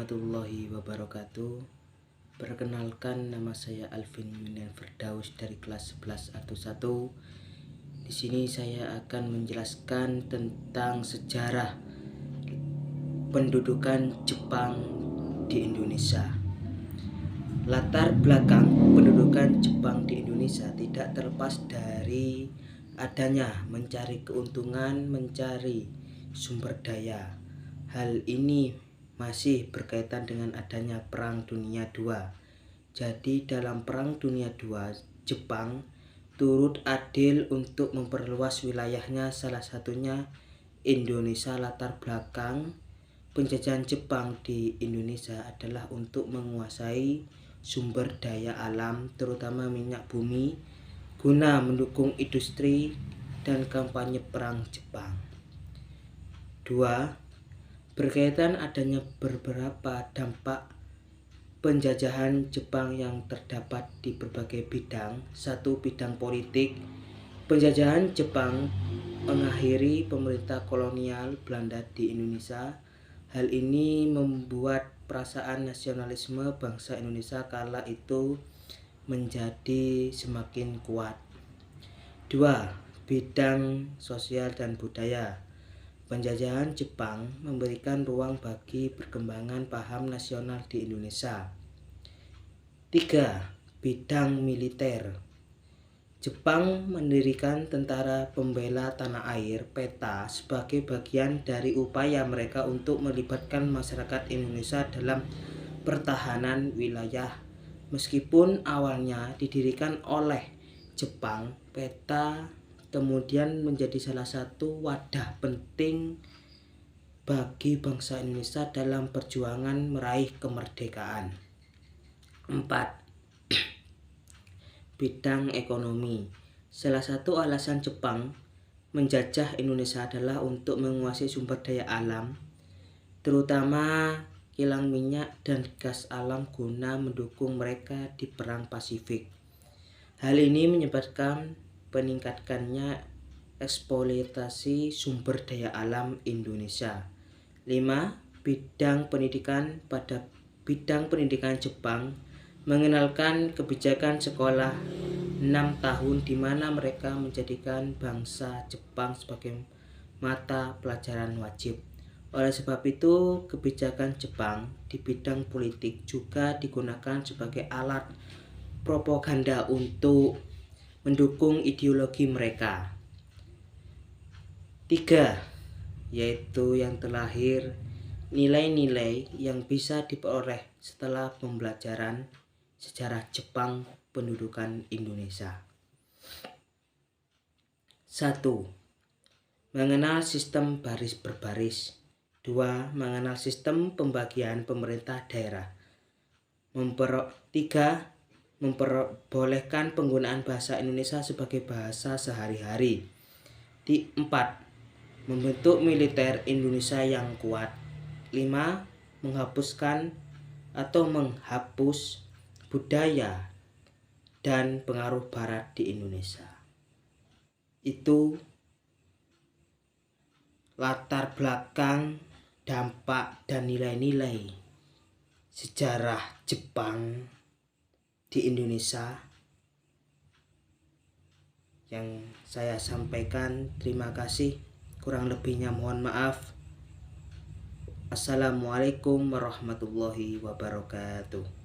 warahmatullahi wabarakatuh. Perkenalkan, nama saya Alvin Yunian Firdaus dari kelas 11 Atu 1. Di sini saya akan menjelaskan tentang sejarah pendudukan Jepang di Indonesia. Latar belakang pendudukan Jepang di Indonesia tidak terlepas dari adanya mencari keuntungan, mencari sumber daya. Hal ini masih berkaitan dengan adanya Perang Dunia II. Jadi dalam Perang Dunia II, Jepang turut adil untuk memperluas wilayahnya, salah satunya Indonesia. Latar belakang penjajahan Jepang di Indonesia adalah untuk menguasai sumber daya alam, terutama minyak bumi, guna mendukung industri dan kampanye perang Jepang. 2. Berkaitan adanya beberapa dampak penjajahan Jepang yang terdapat di berbagai bidang. 1. Bidang politik. Penjajahan Jepang mengakhiri pemerintah kolonial Belanda di Indonesia. Hal ini membuat perasaan nasionalisme bangsa Indonesia kala itu menjadi semakin kuat. 2. Bidang sosial dan budaya. Penjajahan Jepang memberikan ruang bagi perkembangan paham nasional di Indonesia. 3. Bidang militer. Jepang mendirikan Tentara Pembela Tanah Air (PETA) sebagai bagian dari upaya mereka untuk melibatkan masyarakat Indonesia dalam pertahanan wilayah. Meskipun awalnya didirikan oleh Jepang, PETA kemudian menjadi salah satu wadah penting bagi bangsa Indonesia dalam perjuangan meraih kemerdekaan. 4. Bidang ekonomi. Salah satu alasan Jepang menjajah Indonesia adalah untuk menguasai sumber daya alam, terutama kilang minyak dan gas alam, guna mendukung mereka di Perang Pasifik. Hal ini menyebabkan peningkatkannya eksploitasi sumber daya alam Indonesia. 5. Bidang pendidikan. Pada bidang pendidikan, Jepang mengenalkan kebijakan sekolah 6 tahun di mana mereka menjadikan bahasa Jepang sebagai mata pelajaran wajib. Oleh sebab itu, kebijakan Jepang di bidang politik juga digunakan sebagai alat propaganda untuk mendukung ideologi mereka. 3. Yaitu yang terakhir, nilai-nilai yang bisa diperoleh setelah pembelajaran sejarah Jepang pendudukan Indonesia. 1. Mengenal sistem baris berbaris. 2. Mengenal sistem pembagian pemerintah daerah. 3. Memperbolehkan penggunaan bahasa Indonesia sebagai bahasa sehari-hari. 4. Membentuk militer Indonesia yang kuat. 5. Menghapus budaya dan pengaruh Barat di Indonesia. Itu latar belakang, dampak, dan nilai-nilai sejarah Jepang di Indonesia yang saya sampaikan. Terima kasih, kurang lebihnya mohon maaf. Assalamualaikum warahmatullahi wabarakatuh.